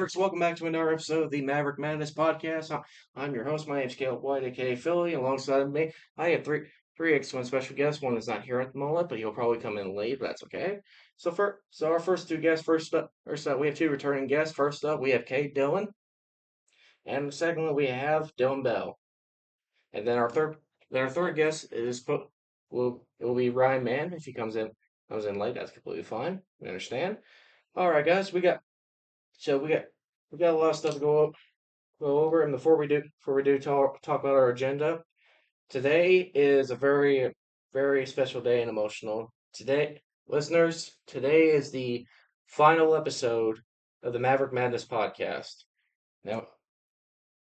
Mavericks. Welcome back to another episode of the Maverick Madness podcast. I'm your host. My name's Caleb White, aka Philly. Alongside me, I have three excellent special guests. One is not here at the moment, but he'll probably come in late. But that's okay. So our first two guests. First up, we have two returning guests. First up, we have Cade Dillion, and secondly, we have Dylan Bell. And then our third guest will be Ryan Mann. If he comes in late, that's completely fine. We understand. All right, guys, so we got a lot of stuff to go over, and before we do talk about our agenda, today is a very special day and emotional. Today, listeners, today is the final episode of the Maverick Madness podcast. Now,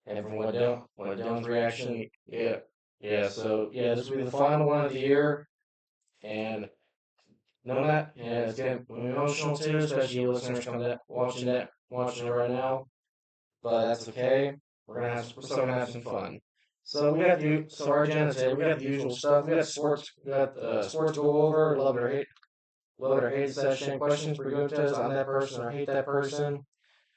and from what Dylan's reaction, yeah, this will be the final one of the year, and it's getting emotional too, especially you listeners coming watching it right now. But that's okay. We're still gonna have some fun. So our agenda today, we got the usual stuff. We got sports to go over, love it or hate session, questions, preguntas on that person or hate that person,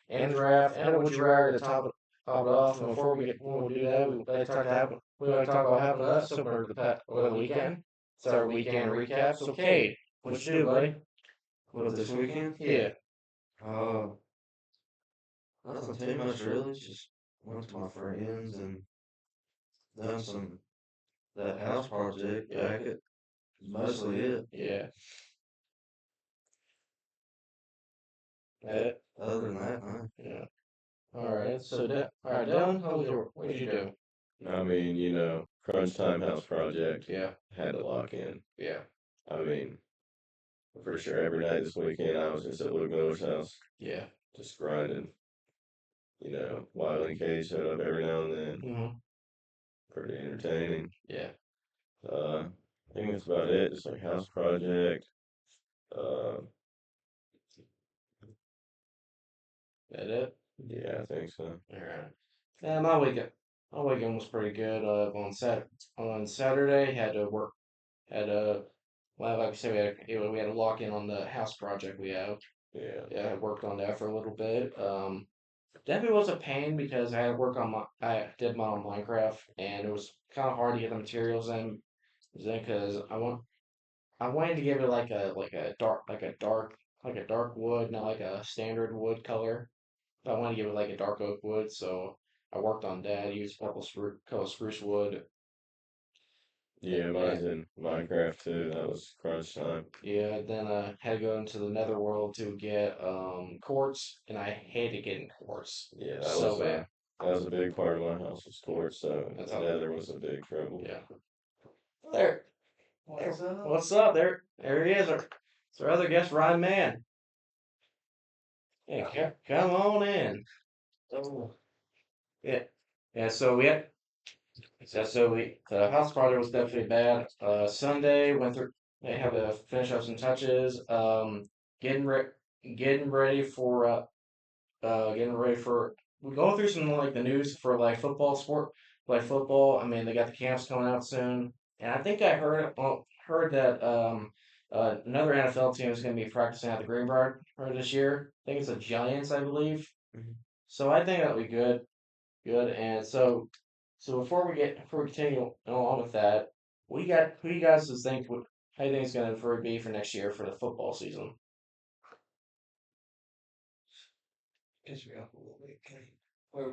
and draft, and would you rather to top it off. And when we do that, we like to talk about having us over the weekend. It's our weekend recap. So Cade, what you do, buddy? What this weekend? Yeah. Uh, Nothing too much really. Just went to my friends and done some that house project back it. Mostly it. Yeah. Other than that, no. Yeah. All right, Dylan, what did you do? I mean, crunch time house project. Yeah. Had to lock in. Yeah. I mean, for sure, every night this weekend I was just at Luke Miller's house, Yeah. just grinding. Wiley and Cade showed up every now and then. Mm-hmm. Pretty entertaining. Yeah. I think that's about it. Just like house project. Uh, That it? yeah, I think so. All right. Yeah, my weekend was pretty good. On Saturday, had to work. Had to well, like I said, we had to lock in on the house project we have. Yeah. Yeah, I worked on that for a little bit. Definitely was a pain because I did mine on Minecraft, and it was kind of hard to get the materials in, because I wanted to give it like a dark wood, not like a standard wood color. But I wanted to give it like a dark oak wood, so I worked on that. Used a couple spruce wood. Yeah, And mine's in Minecraft too. That was crunch time. yeah, then had to go into the netherworld to get quartz, and I hated getting quartz Yeah, that so was bad. that was a big part of my house was quartz, so That's the how. nether was a big trouble. Yeah. There. What's up? There he is. It's our other guest, Ryan Mann. Yeah, come on in. Oh, Yeah. Yeah, the house project was definitely bad. Sunday went through. They had to finish up some touches. Getting re getting ready for getting ready for. We're going through some like the news for like football. I mean, they got the camps coming out soon, and I think I heard that another NFL team is going to be practicing at the Greenbrier this year. I think it's the Giants, I believe. mhm. So I think that'll be good. And so before we continue along with that, who you guys just think how you think it's gonna be for next year for the football season? Guess we got a little bit. Okay. What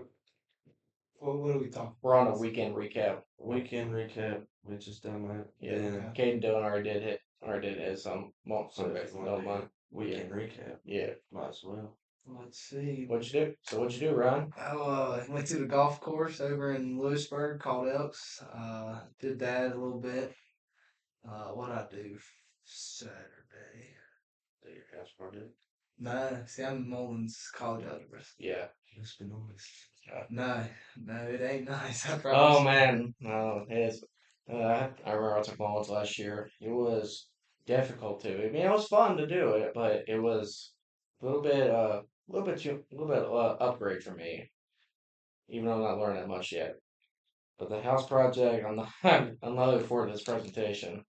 are we talking? We're on a weekend recap. Weekend recap. We just done that. Yeah, Then Caden Dillon already did his so okay, if you no want to mine. weekend recap, Yeah. might as well. Let's see. What'd you do? So what'd you do, Ryan? I went to the golf course over in Lewisburg called Elks. Did that a little bit. What I do Saturday? Do your house project. No, see, I'm in Mullins College Algebra. Yeah. Let's be honest. No, it ain't nice. I Oh promise. man, no, it's. I remember I took Mullins last year. It was difficult too. I mean, it was fun to do it, but it was a little bit upgrade for me, even though I'm not learning that much yet. But the house project, I'm not looking forward to this presentation.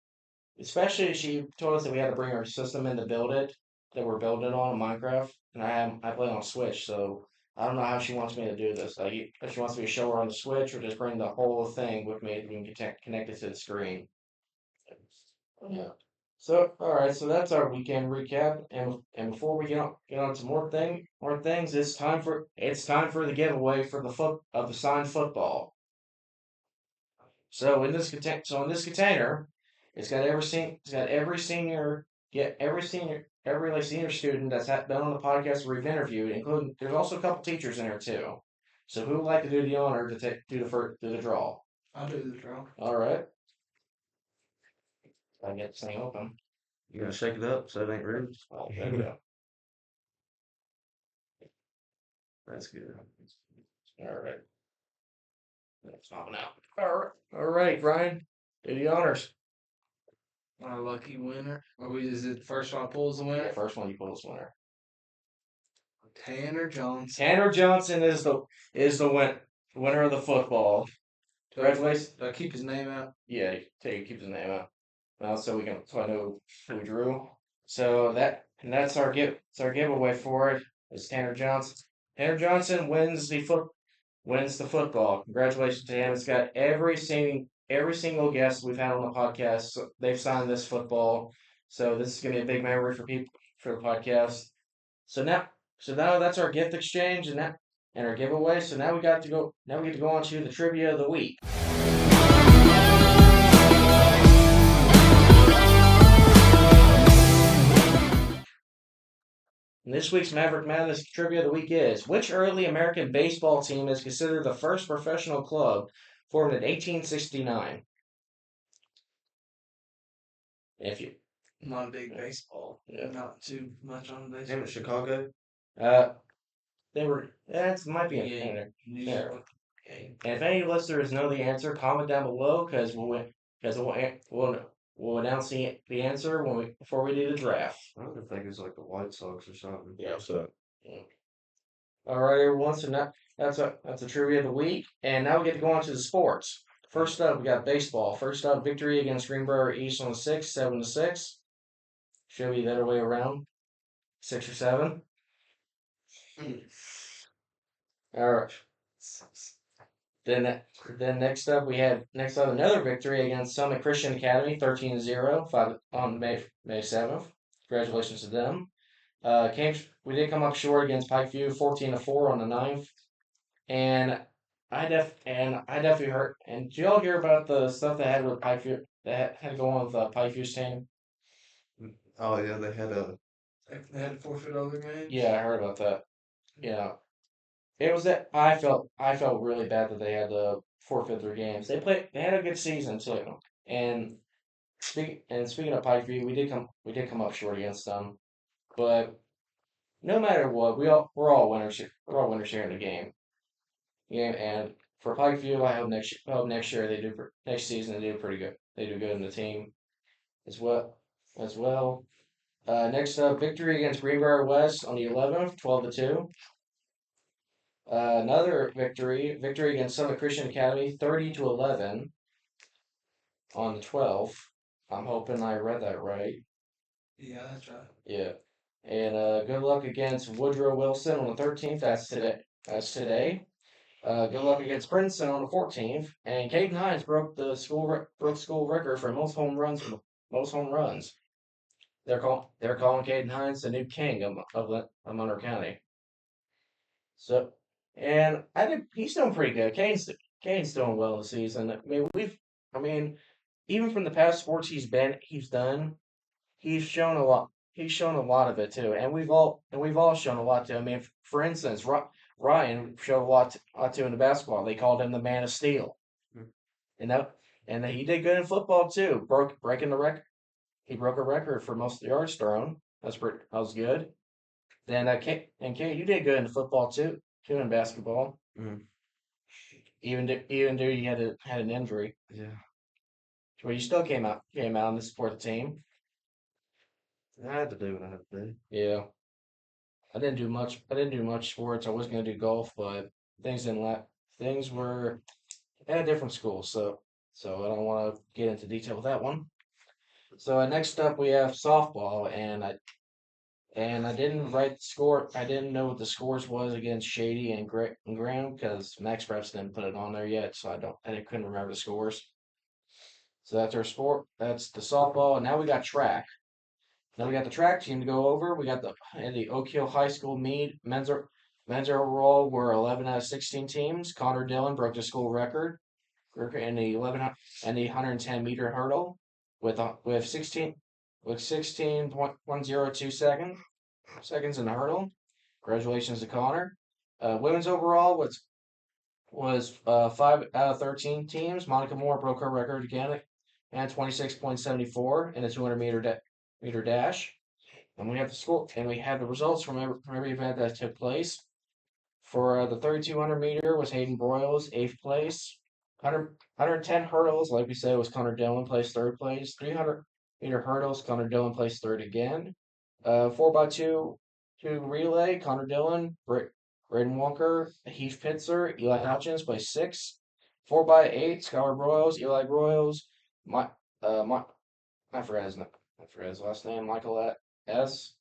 Especially, she told us that we had to bring our system in to build it, that we're building it on in Minecraft, and I play on Switch, so I don't know how she wants me to do this. Like, if she wants me to show her on the Switch or just bring the whole thing with me and connect it to the screen. Yeah. So, all right. So that's our weekend recap, and before we get on to more things, it's time for the giveaway for the foot of the signed football. So in this container, it's got every like senior student that's been on the podcast we've interviewed, including there's also a couple teachers in here too. So who would like to do the honor to do the draw? I'll do the draw. All right. I get this thing open. You gotta shake it up so it ain't rude. Oh, there we go. That's good. All right. That's popping out. All right, Ryan. Do the honors. Our lucky winner. Is it the first one I pull as the winner? Yeah, first one you pull is winner. Tanner Johnson. Tanner Johnson is the winner of the football. Congratulations. Do I keep his name out? Yeah, keep his name out. Well, so I know who drew. That's our giveaway for it. Is Tanner Johnson. Tanner Johnson wins the football. Congratulations to him. It's got every single guest we've had on the podcast. So they've signed this football. So this is gonna be a big memory for people for the podcast. So now that's our gift exchange and our giveaway. So now we get to go on to the trivia of the week. And this week's Maverick Madness trivia of the week is: which early American baseball team is considered the first professional club formed in 1869? If you Not a big baseball. Yeah. Not too much on baseball. Damn it, Chicago. They were that might be Yeah. in there. Yeah. And if any listeners know the answer, comment down below because we'll announce the answer before we do the draft. I don't think it's like the White Sox or something. Yeah. So, All right, everyone. So that's a trivia of the week, and now we get to go on to the sports. First up, we got baseball. First up, victory against Greenbrier East on the 6th, 7-6. Should be the other way around, 6 or 7. All right. Then next up another victory against Summit Christian Academy, 13-0, on May 7th. Congratulations to them. We did come up short against Pikeview, 14-4 on the 9th. And I definitely heard. And did y'all hear about the stuff that had with Pikeview that had to go on with Pikeview's team? Oh yeah, they had a. They had to forfeit other games. Yeah, I heard about that. Yeah, it was that I felt really bad that they had to forfeit their games. They had a good season too. And speaking of Pikeview, we did come up short against them. But no matter what, we're all winners here. We're all winners here in the game. Yeah, and for Pikeview, I hope next year next season they do pretty good. They do good in the team as well. Next up, victory against Greenbrier West on the 11th, 12-2. Another victory against Summit Christian Academy, 30-11 on the 12th. I'm hoping I read that right. Yeah, that's right. Yeah. And good luck against Woodrow Wilson on the 13th. That's today. Good luck against Princeton on the 14th. And Caden Hines broke the school record for most home runs. They're calling Caden Hines the new king of Monroe County. So, and he's doing pretty good. Caden's doing well this season. I mean, even from the past sports he's done, he's shown a lot. He's shown a lot of it too, and we've all shown a lot too. I mean, for instance, Ryan showed a lot too in the basketball. They called him the Man of Steel, and he did good in football too. Breaking the record. He broke a record for most yards thrown. That was good. Then Kate, you did good in football too in basketball. Mm. Even though you had an injury, Yeah. but you still came out and support the team. I had to do what I had to do. Yeah. I didn't do much sports. I was gonna do golf, but things were at a different school, so I don't want to get into detail with that one. So next up we have softball, and I didn't write the score. I didn't know what the scores was against Shady and Graham because Max Preps didn't put it on there yet, so I couldn't remember the scores. So that's our sport. That's the softball. And now we got track. Now we got the track team to go over. We got the Oak Hill High School meet men's overall were 11 out of 16 teams. Connor Dillon broke the school record in the 110-meter hurdle with 16.102 seconds in the hurdle. Congratulations to Connor. Women's overall was 5 out of 13 teams. Monica Moore broke her record again and 26.74 in the 200-meter dash. And we have the score and we have the results from every event that took place. For the 3,200-meter was Hayden Broyles, 8th place. 110 hurdles, like we said, was Connor Dillon, placed 3rd place. 300-meter hurdles, Connor Dillon placed 3rd again. 4x2 relay, Connor Dillon, Braden Walker, Heath Pitzer, Eli Hutchins placed 6th. 4x8, Skylar Broyles, Eli Broyles, I forgot his last name, Michael S.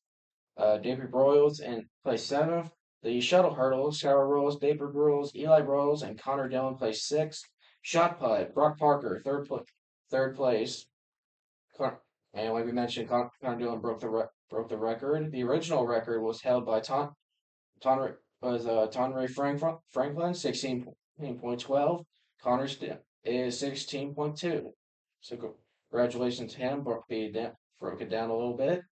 David Broyles and placed 7th. The shuttle hurdle, Skylar Broyles, David Broyles, Eli Broyles, and Connor Dillon placed 6th. Shot put, Brock Parker, third place. And like we mentioned, Connor Dillon broke the record. The original record was held by Tonray Franklin, 16.12. Connor's is 16.2. So congratulations to him. Broke it down a little bit.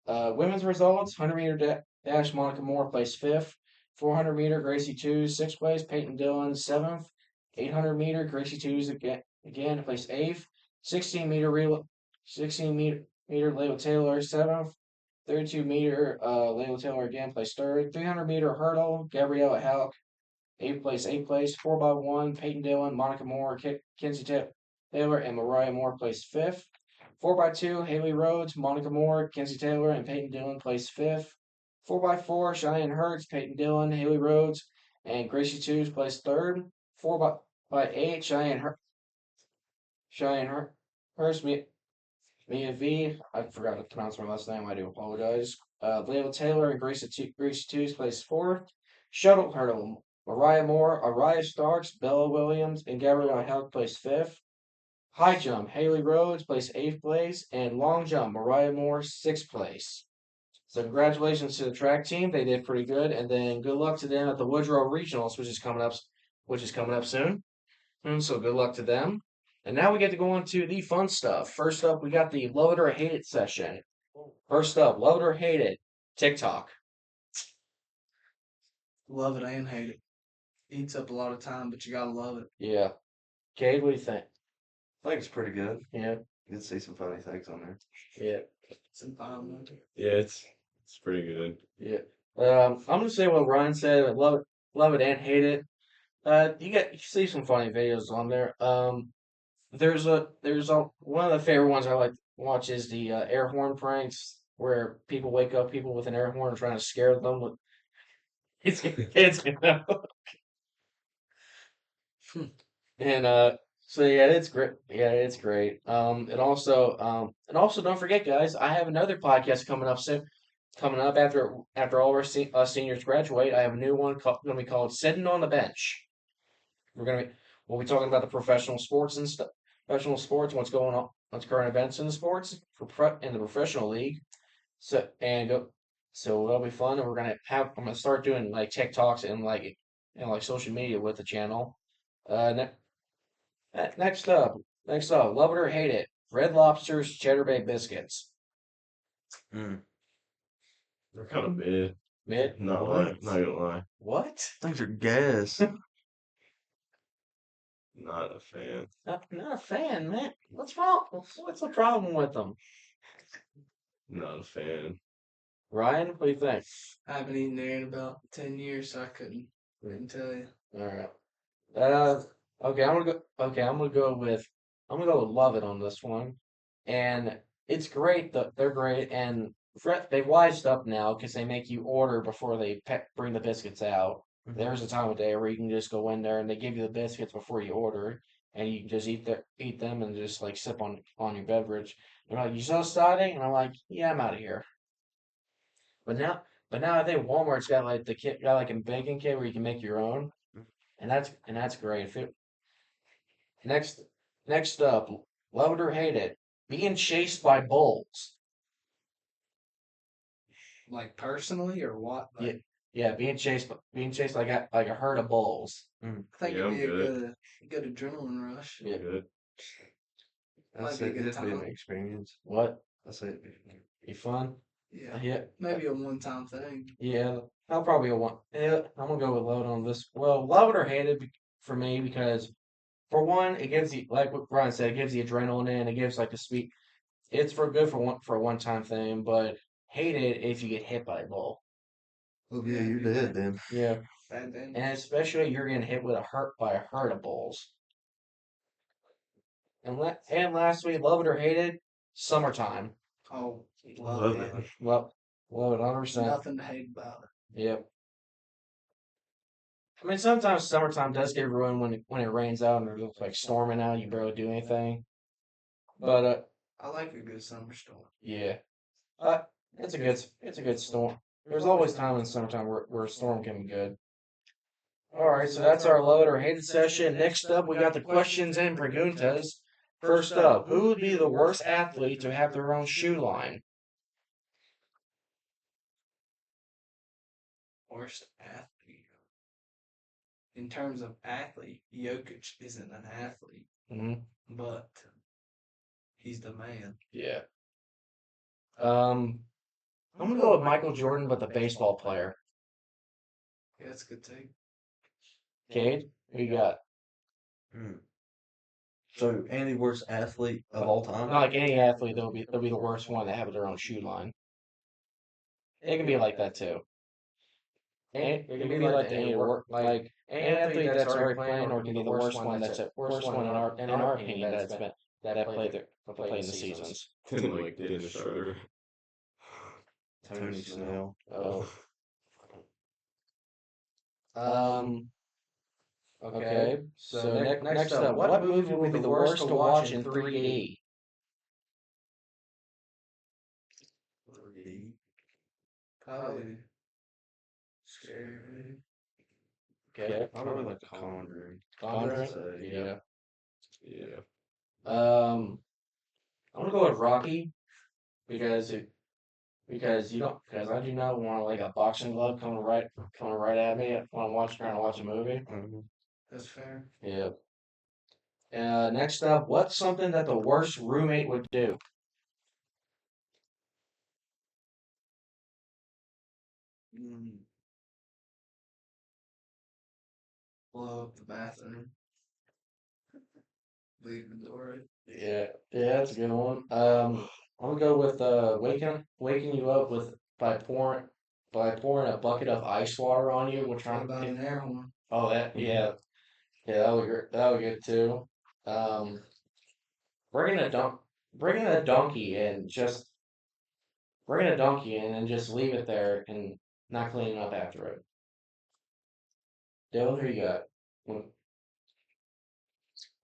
Women's results: 100-meter dash, Monica Moore placed 5th. 400-meter, Gracie Tews, 6th place. Peyton Dillon, 7th. 800-meter, Gracie Tews again placed 8th. 16-meter, Layla Taylor, 7th. 32-meter, Layla Taylor again placed 3rd. 300-meter hurdle, Gabriella Halk, 8th place. 4x1, Peyton Dillon, Monica Moore, Kinsey Taylor, and Mariah Moore placed 5th. 4x2, Haley Rhodes, Monica Moore, Kinsey Taylor, and Peyton Dillon placed 5th. 4x4, Cheyenne Hurts, Peyton Dillon, Haley Rhodes, and Gracie Tews placed 3rd. 4x8, Cheyenne Hurts, Mia V. I forgot to pronounce my last name. I do apologize. Layla Taylor and Gracie Tews placed 4th. Shuttle hurdle, Mariah Moore, Araya Starks, Bella Williams, and Gabrielle Halk placed 5th. High jump, Haley Rhodes placed 8th place, and long jump, Mariah Moore, 6th place. So congratulations to the track team; they did pretty good, and then good luck to them at the Woodrow Regionals, which is coming up soon. So good luck to them. And now we get to go on to the fun stuff. First up, we got the Love It or Hate It session. First up, Love It or Hate It, TikTok. Love it and hate it. Eats up a lot of time, but you gotta love it. Yeah. Cade, what do you think? I think it's pretty good. Yeah. You can see some funny things on there. Yeah. Some fun. Yeah, it's pretty good. Yeah. I'm gonna say what Ryan said. I love it and hate it. You see some funny videos on there. There's one of the favorite ones I like to watch is the air horn pranks where people wake up people with an air horn trying to scare them with it's and so yeah, it's great. Yeah, it's great. And also don't forget, guys, I have another podcast coming up soon. Coming up after all our seniors graduate, I have a new one going to be called "Sitting on the Bench." We'll be talking about the professional sports and stuff, professional sports, what's going on, what's current events in the sports in the professional league. So it'll be fun, and I'm gonna start doing like TikToks and like social media with the channel. Uh, Next up, love it or hate it, Red Lobster's Cheddar Bay biscuits. Mm. They're kind of mid. Mid? Not What? gonna lie. What? Things are gas. Not a fan. Not a fan, man. What's wrong? What's the problem with them? Not a fan. Ryan, what do you think? I haven't eaten there in about 10 years, so I couldn't tell you. All right. Okay, I'm gonna go with Love It on this one, and it's great. They're great, and they've wised up now because they make you order before they bring the biscuits out. There's a time of day where you can just go in there and they give you the biscuits before you order, and you can just eat them and just like sip on your beverage. They're like, "You so starting?" And I'm like, "Yeah, I'm out of here." But now I think Walmart's got like the kit, got like a baking kit where you can make your own, and that's great. Next next up, love it or hate it, being chased by bulls. Like personally or what? Yeah, Like, yeah, being chased like a herd of bulls. I think Yeah, it'd I'm be a good. good adrenaline rush. Yeah. Good. I Might be say a good it'd be an time. experience. What? I say it'd be Be fun? Yeah, Yeah, maybe a one-time thing. yeah. I'll probably go one. Yeah, I'm gonna go with load on this. Well, love it or hate it for me because for one, it gives you like what Brian said, it gives you adrenaline in, it gives like the speed. It's for good for a one time thing, but hate it if you get hit by a bull. Oh yeah, Yeah, you're be dead then. Yeah, bad then. and especially you're getting hit with a hurt by a herd of bulls. And lastly, love it or hate it, summertime. Oh, Love love it. it. Well, love it 100%. Nothing to hate about it. Yep. I mean, sometimes summertime does get ruined when it rains out and there's like storming out. You barely do anything. But I like a good summer storm. yeah, uh, it's a good storm. There's always time in summertime where a storm can be good. All right, so that's our love it or hate it session. Next up, we got the questions and preguntas. First up, who would be the worst athlete to have their own shoe line? Worst athlete. In terms of athlete, Jokic isn't an athlete, Hmm. but he's the man. Yeah. Um, I'm gonna go with Michael Jordan, but the baseball player. Yeah, that's a good take. Cade, who you got? Hmm. So Andy, worst athlete of all time? Not like any athlete, they'll be the worst one to have their own shoe line. It can be like that too. And it can be like the any work like any athlete that's already playing, or it can be the worst one that's a worst one in our opinion that's been that play in the seasons. Didn't like Dennis Schroeder. Tony Snell. Oh, um, okay. So next up, what movie will be the worst to watch in 3D? Probably scary. Okay, Probably like the Conjuring. Conjuring. Say, Yeah. Yeah. I'm gonna go with Rocky because because I do not want like a boxing glove coming right at me when I'm trying to watch a movie. That's fair. Yeah. Next up, what's something that the worst roommate would do? Mm. Blow up the bathroom. Leave the door open. Yeah, yeah, that's a good one. I'm gonna go with waking you up with by pouring a bucket of ice water on you. We're What trying about an air horn? oh that yeah yeah that would good too. Um, bringing a dunk bringing a donkey and just bringing a donkey in and just leave it there and not cleaning up after it. Dylan, who you got? Mm,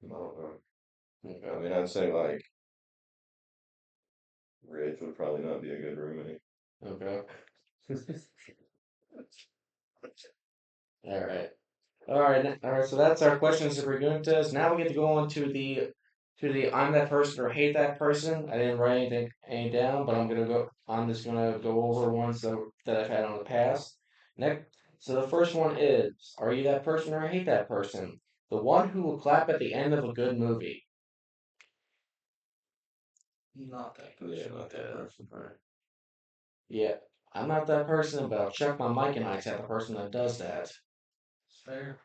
I don't know. I okay. mean, I'd say like Rich would probably not be a good roommate. Okay. All right. All right. All right. So that's our questions that we're going to us. Now we get to go on to the I'm that person or hate that person. I didn't write anything down, but I'm just gonna go over ones that I've had on the past. Next. So the first one is, are you that person or hate that person? The one who will clap at the end of a good movie. Not that Yeah, person. not that person. Right. Yeah. I'm not that person, but I'll chuck my mic and Ike's at the person that does that. Fair.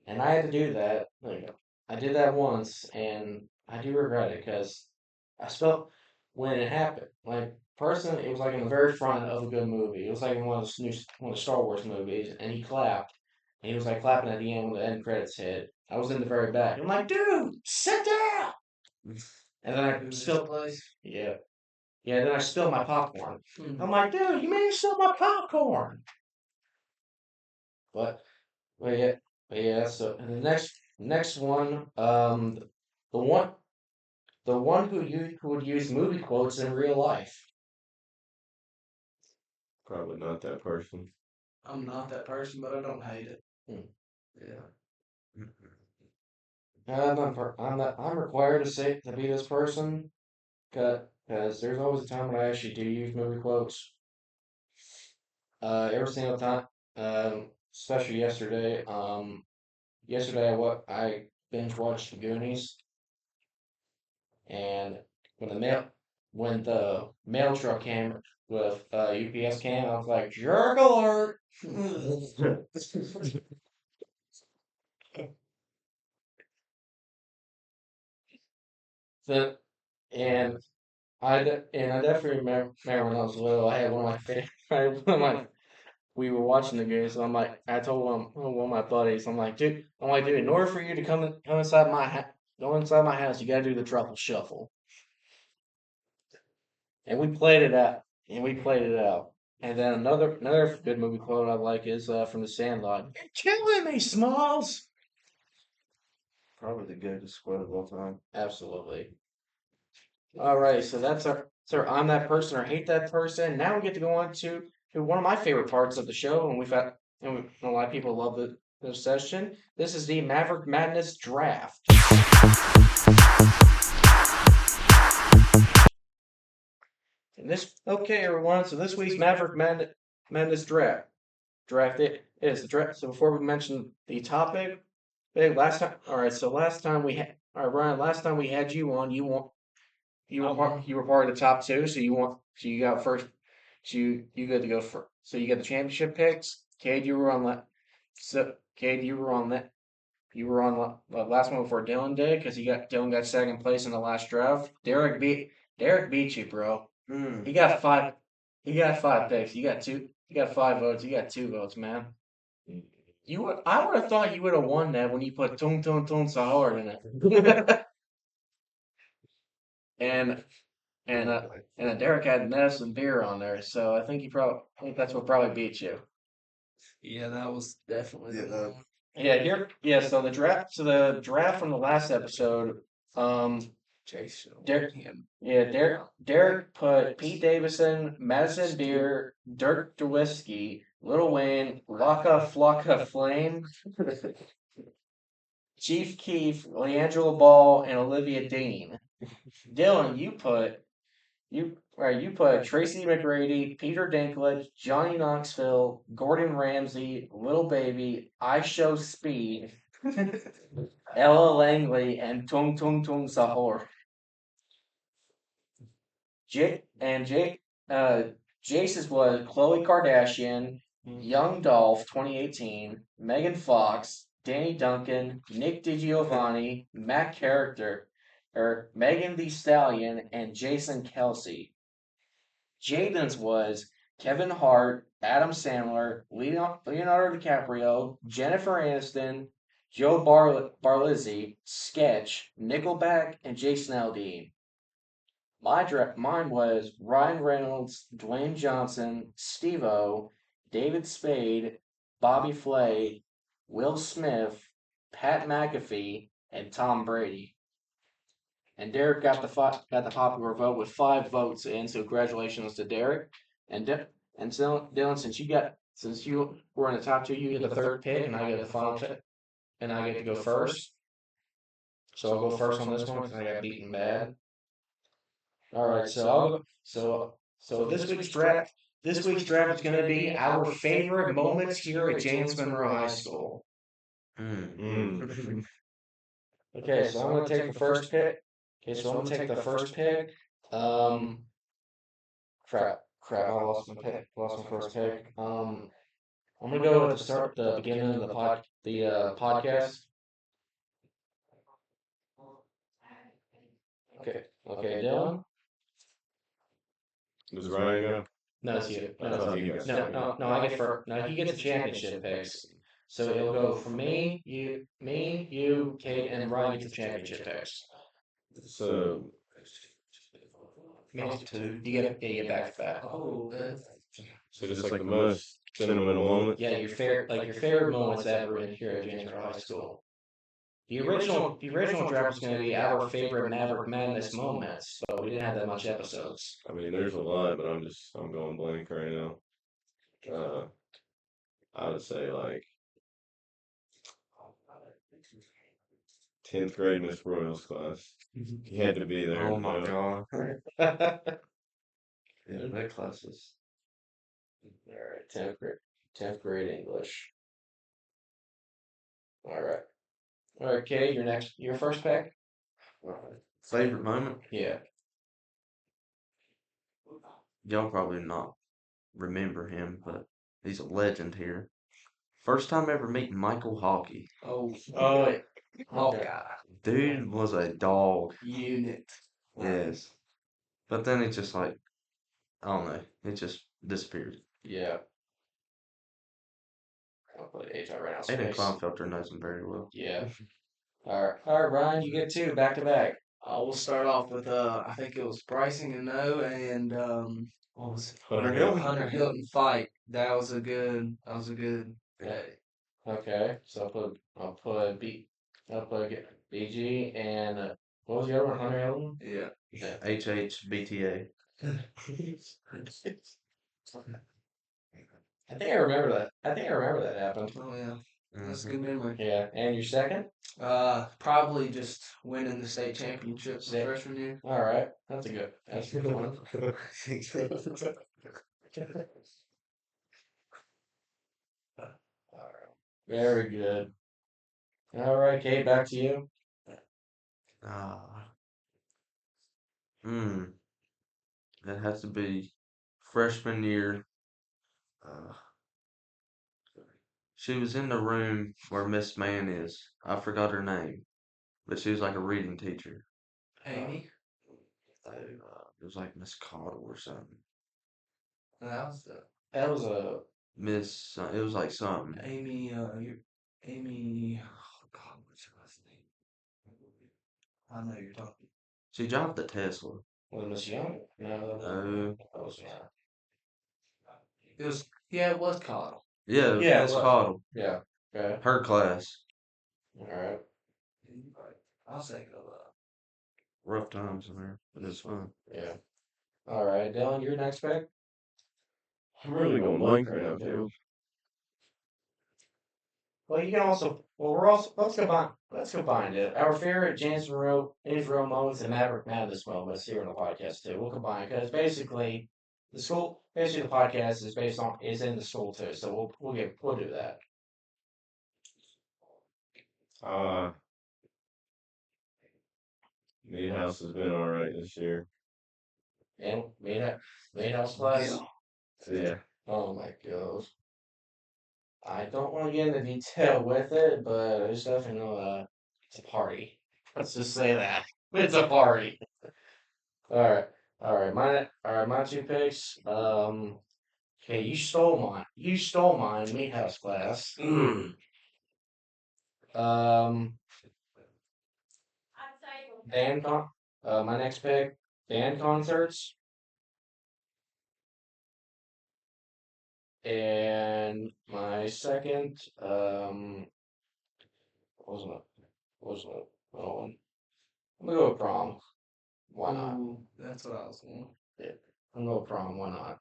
And I had to do that. Like, I did that once, and I do regret it because I felt when it happened. Like, personally, it was like in the very front of a good movie. It was like in one of the Star Wars movies, and he clapped, and he was like clapping at the end when the end credits hit. I was in the very back. I'm like, dude, sit down. And then I Who this spilled, place? yeah, yeah. Then I spilled my popcorn. Hmm. I'm like, dude, you made me spill my popcorn. But But yeah, but yeah. So and the next one, the one the one who would use movie quotes in real life. Probably not that person. I'm not that person, but I don't hate it. Yeah. I'm required to be this person, because there's always a time when I actually do use movie quotes. Every single time. Especially yesterday. Yesterday I binge watched The Goonies, and when the mail when the mail truck came with UPS came, I was like, jerk alert. So, and I definitely remember when I was little, I had one of my favorite, one of my we were watching the game, so I told one of my buddies, dude, in order for you to come inside go inside my house, you gotta do the truffle shuffle, and we played it out, and then another good movie quote I like is from The Sandlot. You're killing me, Smalls. Probably the greatest quote of all time. Absolutely. All right, so that's our I'm that person or hate that person. Now we get to go on to one of my favorite parts of the show, and a lot of people love this session. This is the Maverick Madness Draft. And okay, everyone. So this week's Madness Draft it is the draft. So before we mention the topic, last time. All right. So last time we had. All right, Ryan. Last time we had you on, you were part of the top two, so you got first. So you good to go for. So you got the championship picks. Cade, you were on that. So Cade, you were on that. You were on the last one before Dylan did, because Dylan got second place in the last draft. Derek beat you, bro. He got five. He got five picks. You got two. You got 5 votes. You got 2 votes, man. I would have thought you would have won that when you put Tung Tung Tung Sahar in it. and and Derek had Ness and beer on there, so I think that's what probably beat you. Yeah, that was definitely the one. So the draft from the last episode, um, Jason. Derek put Pete Davidson, Madison Beer, Dirk Nowitzki, Lil Wayne, Laka Flocka Flame, Chief Keef, Leandro Ball, and Olivia Dean. Dylan, you put Tracy McGrady, Peter Dinklage, Johnny Knoxville, Gordon Ramsay, Little Baby, I Show Speed, Ella Langley, and Tung Tung Tung Sahor. Uh, Jace's was Khloe Kardashian, Young Dolph 2018, Megan Fox, Danny Duncan, Nick DiGiovanni, Matt Character, Megan Thee Stallion, and Jason Kelsey. Jaden's was Kevin Hart, Adam Sandler, Leonardo DiCaprio, Jennifer Aniston, Joe Barlizzi, Sketch, Nickelback, and Jason Aldean. Mine was Ryan Reynolds, Dwayne Johnson, Steve-O, David Spade, Bobby Flay, Will Smith, Pat McAfee, and Tom Brady. And Derek got the popular vote with 5 votes in. So congratulations to Derek. And so Dylan, since you were in the top two, you get the third pick, and I get the final pick, and I get to go first. So I'll go first on this one because I got beaten bad. All right, so I'll go. So this week's draft is going to be our favorite moments here at James Monroe High School. Okay, so I'm going to take the first pick. Okay, so I'm going to take the first pick. Um, crap, I lost my pick. Lost my first pick. I'm going to go at the beginning of the podcast. Okay, Dylan. Does Ryan go? No, it's you. I thought he got second. No. I get first. No, he gets the championship picks. So it'll go from me, you, Kate, and Ryan gets the championship picks. So Two. You get back to back. Oh, so just like the most sentimental moments. Yeah, your favorite moments ever in here at James High School. The original draft was going to be our favorite Maverick Madness moments, but we didn't have that much episodes. I mean, there's a lot, but I'm going blank right now. I would say like 10th grade Miss Royals class. He had to be there. Oh my no. god. Yeah, that class is. All right, 10th grade English. All right. All right, Kay, your first pick? Favorite moment? Yeah. Y'all probably not remember him, but he's a legend here. First time ever meeting Michael Hockey. Oh, Oh, yeah. Hawkeye Dude was a dog. unit. Yes. But then it just like, I don't know, it just disappeared. Yeah. I'll put HI right now. Aiden Space. Kleinfelter knows him very well. Yeah. All right, Ryan, you get two back to back. We'll start off with I think it was Bryson Gano and what was it? Hunter Hill. Hunter Hilton fight. That was a good. Day. Okay, so I'll put BG and what was the other one? Hunter Hilton. Yeah. Yeah. HHBTA. I think I remember that. I think I remember that happened. Oh yeah. That's a good memory. Yeah, and your second? Probably just winning the state championship the freshman year. All right, that's a good one. All right, very good. All right, Kate, back to you. Ah. Hmm. That has to be freshman year. Uh, she was in the room where Miss Mann is. I forgot her name, but she was like a reading teacher. Amy. It was like Miss Cottle or something. That was the That was a Miss, it was like something. Amy. Amy. Oh God, what's her last name? I know you're talking. She dropped the Tesla. was it Miss Young? No, No. that was not. It was. Yeah, it was Cottle. Yeah, it was Yeah, it Miss was. Cottle. Yeah. Okay. Her class. All right. I'll say go Rough times in there, but it's fun. Yeah. All right, Dylan, your next pick. I'm really going blank right now, too. Well, you can also. Well, we're also let's combine it. Our favorite James Monroe Israel moments and Maverick Madness moments here on the podcast too. We'll combine because basically basically the podcast is in the school too. So we'll do that. Meat House has been alright this year. And main house class. Yeah. Oh my gosh. I don't want to get into detail with it, but I just definitely know it's a party. Let's just say that it's a party. All right, my two picks. Okay, you stole mine. You stole mine, meat house class. Um, band con. My next pick, band concerts, and my second, wasn't it? Wasn't it? Oh, I'm gonna go with prom. Why not? Ooh, that's what I was going. Yeah, I'm gonna go with prom. Why not?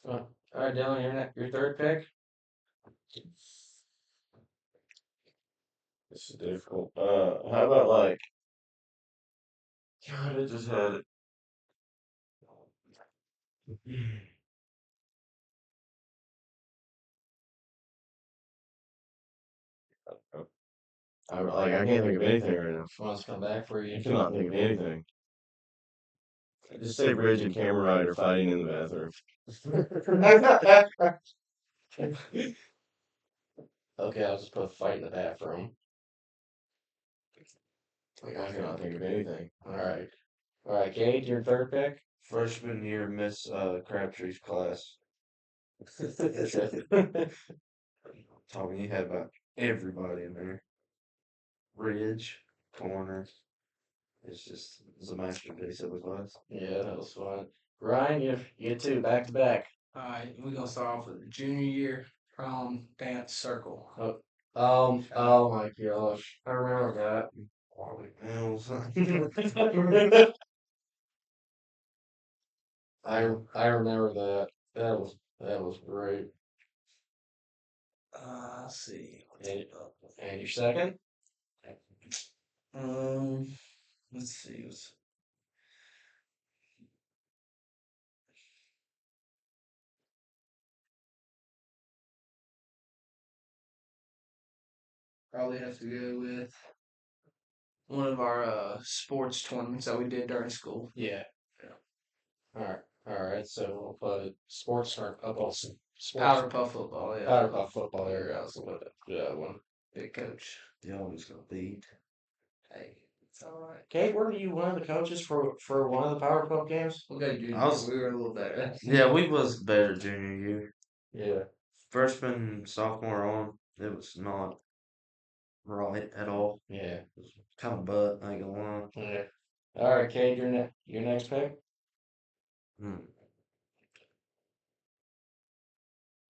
All right, Dylan, your third pick. This is difficult. How about like, God, I just had it. I can't think of anything right now. Wants to come back for I you. cannot think of anything. Just say Bridge and Camera Rider fighting in the bathroom. Okay, I'll just put fight in the bathroom. I cannot think of anything. All right, Cade, your third pick. Freshman year, Miss Crabtree's class. Talking, you had about everybody in there. Ridge, corner. It's a masterpiece of a class. Yeah, that was fun. Ryan, you get two back to back. All right, we're gonna start off with the junior year prom dance circle. Oh my gosh, I remember Mills. that. I remember that. That was That was great. Let's see. And your second? Let's see. Probably have to go with one of our sports tournaments that we did during school. Yeah. All right. So we'll put sports or sports. Powder puff football. Yeah. Powder puff football. There you go. So we'll put that one. Big coach. Y'all always got beat. Hey, it's all right. Kate, were you one of the coaches for one of the Power Puff games? We'll go junior. I was- We were a little better. Yeah, we was better junior year. Yeah. Freshman, sophomore on, it was not right at all. Yeah. It was kind of butt, I ain't gonna lie. Yeah. All right, Kate, your next pick. Hmm.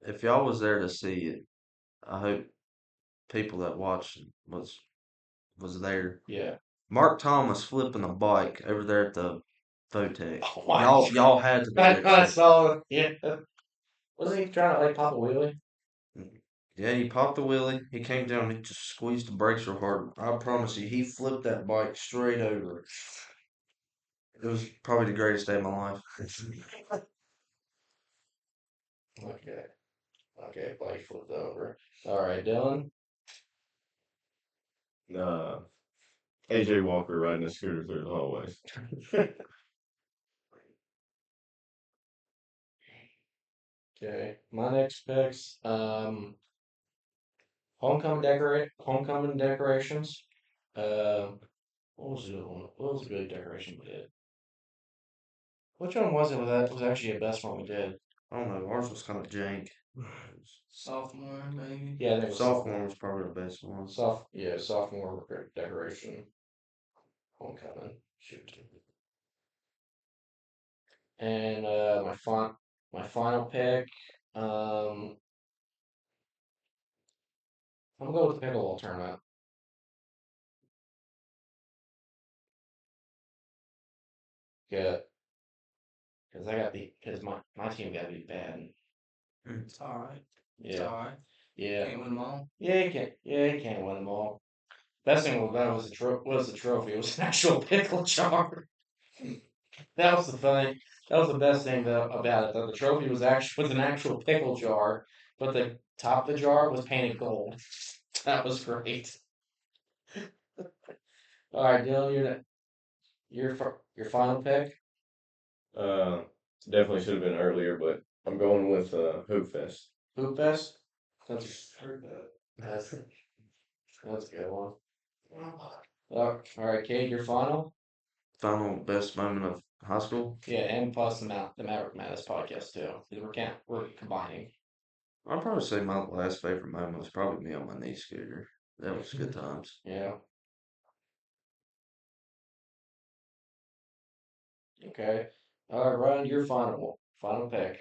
If y'all was there to see it, I hope people that watched was there. Yeah. Mark Thomas flipping a bike over there at the Votech. Oh my Y'all had to be I there. saw it. Yeah. Wasn't he trying to like pop a wheelie? Yeah, he popped the wheelie. He came down. He just squeezed the brakes real hard. I promise you, he flipped that bike straight over. It was probably the greatest day of my life. Okay. Okay, bike flipped over. All right, Dylan. AJ Walker riding a scooter through the hallways. Okay, my next picks. Homecoming decorations. What was the other one? What was the good decoration we did? Which one was it? Was actually the best one we did? I don't know. Ours was kind of jank. Sophomore, maybe. Yeah, I think it was Sophomore was probably the best one. sophomore decoration. Homecoming. Shoot. And my final pick. I'm gonna go with the pickleball tournament. Yeah, because my team got beat bad. It's all right. It's Yeah, all right. yeah, Can't win them all. yeah. You can't win them all. Best thing about that was the trophy. It was an actual pickle jar. That was the thing. That was the best thing about it. Though the trophy was an actual pickle jar, but the top of the jar was painted gold. That was great. All right, Dylan, your final pick. Uh, Definitely should have been earlier, but I'm going with Hoop Fest. Hoop Fest. That's Heard that. that's a good one. All right, Cade, your final. Final best moment of high school. Yeah, and plus the Maverick Madness podcast too. 'Cause we're combining. I'd probably say my last favorite moment was probably me on my knee scooter. That was good times. Yeah. Okay. All right, Ryan, your final pick.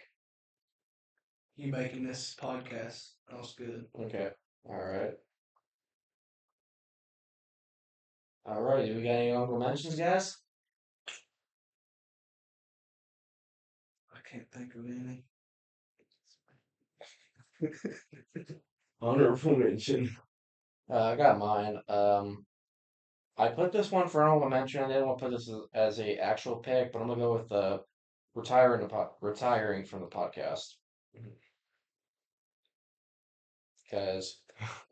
You making this podcast? That was good. Okay. All right. All right. Do we got any honorable mentions, guys? I can't think of any. Honorable mention. I got mine. I put this one for honorable mention. I didn't want to put this as a actual pick, but I'm gonna go with retiring from the podcast because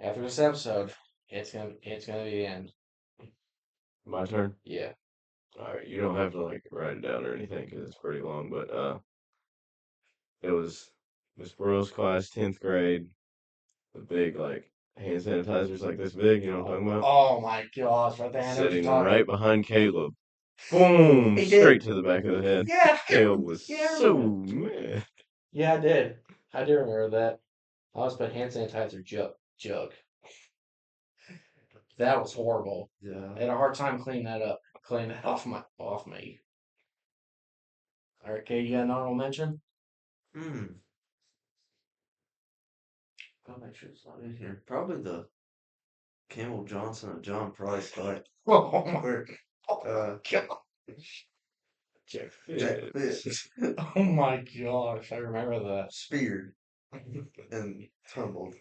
after this episode, it's gonna be the end. My turn. Yeah. All right, you don't have to like write it down or anything because it's pretty long. But it was Miss Burrow's class, 10th grade. The big like hand sanitizers like this big. You know what I'm talking about? Oh my gosh! Right there, I know what you're Sitting talking. right behind Caleb. Boom! He did. Straight to the back of the head. Yeah. Caleb was Yeah, I so remember. mad. Yeah, I did. I do remember that. I was put hand sanitizer jug. That was horrible. I Yeah. had a hard time cleaning that off me. All right, Kate, you got an honorable mention? Gotta make sure it's not in here. Probably the Campbell Johnson and John Price fight. Oh my Where, god! Jack Jack Fitz. Fitz Oh my gosh, I remember that. speared and tumbled.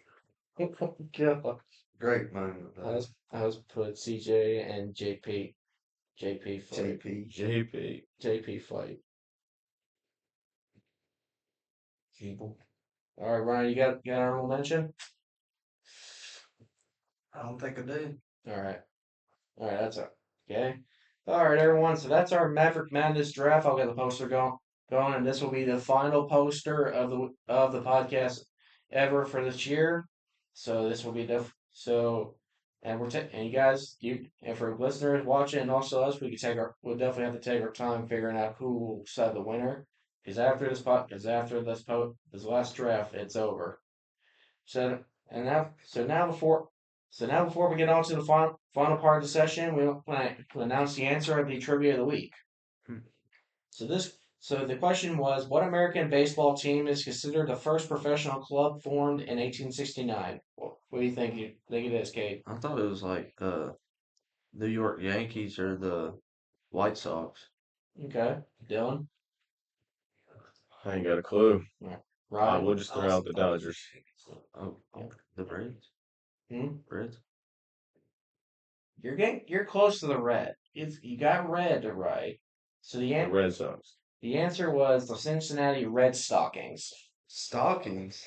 Oh my gosh. Great moment, though. I was put CJ and JP fight. JP. JP. fight. Keeble. All right, Ryan, you got an honorable mention? I don't think I do. All right. That's it. Okay. All right, everyone. So that's our Maverick Madness draft. I'll get the poster going, and this will be the final poster of the podcast ever for this year. So this will be and and you guys, and for listeners watching, and also us, we'll definitely have to take our time figuring out who will decide the winner. Because this last draft, it's over. So now before we get on to the final part of the session, we want to announce the answer of the trivia of the week. Hmm. So the question was, what American baseball team is considered the first professional club formed in 1869? What do you think? You think it is, Cade? I thought it was like the New York Yankees or the White Sox. Okay, Dylan. I ain't got a clue. Right. I Ryan. will just throw out the Dodgers. Oh, the Braves. Hmm? Reds. You're close to the red. You got red right. So The Red Sox. the answer was the Cincinnati Red Stockings. Stockings.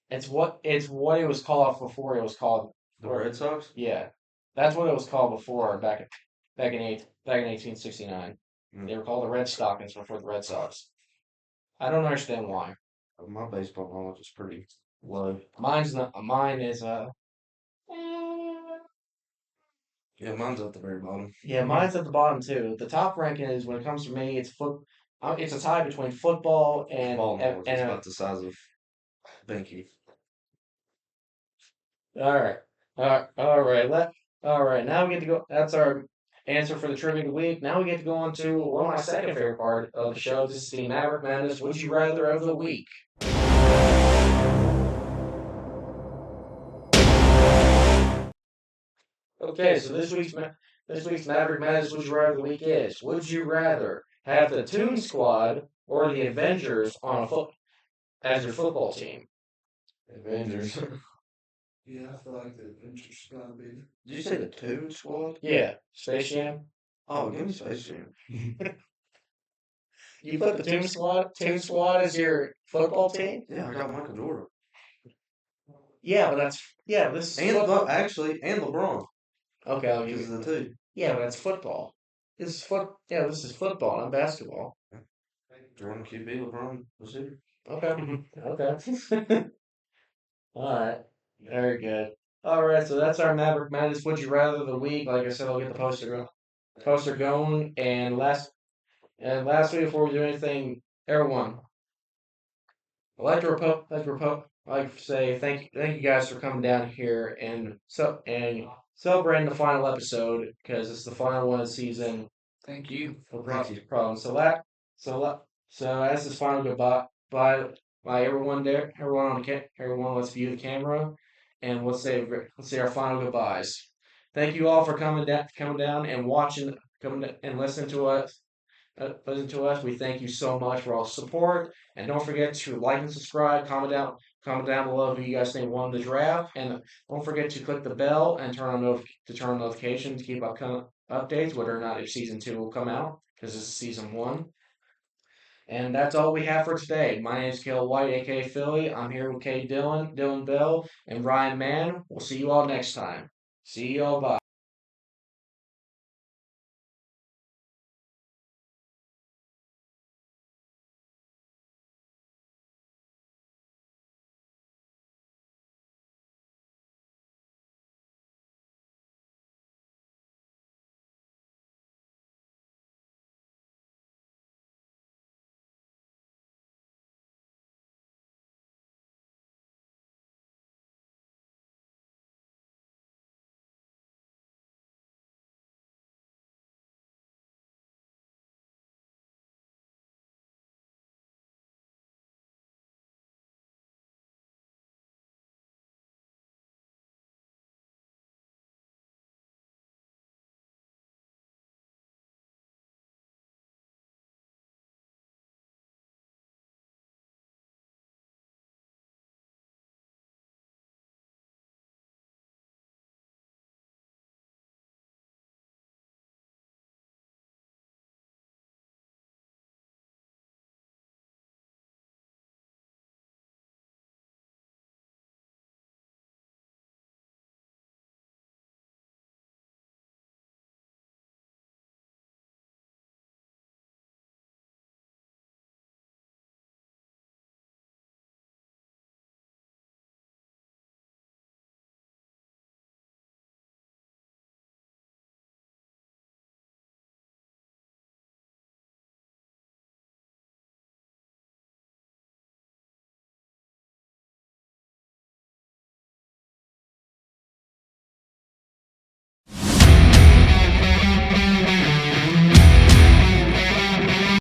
It's what it was called before it was called. The Red Sox. Yeah, that's what it was called before back in 1869. Hmm. They were called the Red Stockings before the Red Sox. I don't understand why. My baseball knowledge is pretty low. Mine is Yeah, mine's at the very bottom. yeah, mine's at the bottom too. The top ranking is when it comes to me, it's a tie between football and Ball knowledge is and about the size of Binky. all right, all right. Now we get to go. That's our answer for the trivia of the week. Now we get to go on to one of my second favorite part of the show. This is the Maverick Madness Would You Rather of the week. Okay, so this week's Maverick Madness Would You Rather of the week is: would you rather have the Toon Squad or the Avengers on a foot as your football team? Avengers. Yeah, I feel like the Avengers gotta be. Did you say the Toon Squad? Yeah, Space Jam. Oh, give me Space Jam. You put the Toon Squad as your football team? Yeah, I got Michael Jordan. Yeah, but this is And football. actually, and LeBron. Okay, I'll give Because you. of the two. Yeah, but that's football. This is football, not basketball. Jordan QB, LeBron receiver. Okay. Okay. All right. Very good. All right, so that's our Maverick Madness Would You Rather of the week. Like I said, I'll get the poster going. And last week before we do anything, everyone, I'd like to say thank you guys for coming down here and celebrating the final episode because it's the final one of the season. Thank you. No Thank you. problem. So as this final goodbye, by everyone there, everyone, let's view the camera, and let's say our final goodbyes. Thank you all for coming down and watching, and listening to us. We thank you so much for all the support, and don't forget to like and subscribe. Comment down below who you guys think won the draft, and don't forget to click the bell and turn on notifications to keep upcoming updates, whether or not if season 2 will come out, because this is season 1. And that's all we have for today. My name is Caleb White, aka Philly. I'm here with Cade Dylan Bell, and Ryan Mann. We'll see you all next time. See you all. Bye.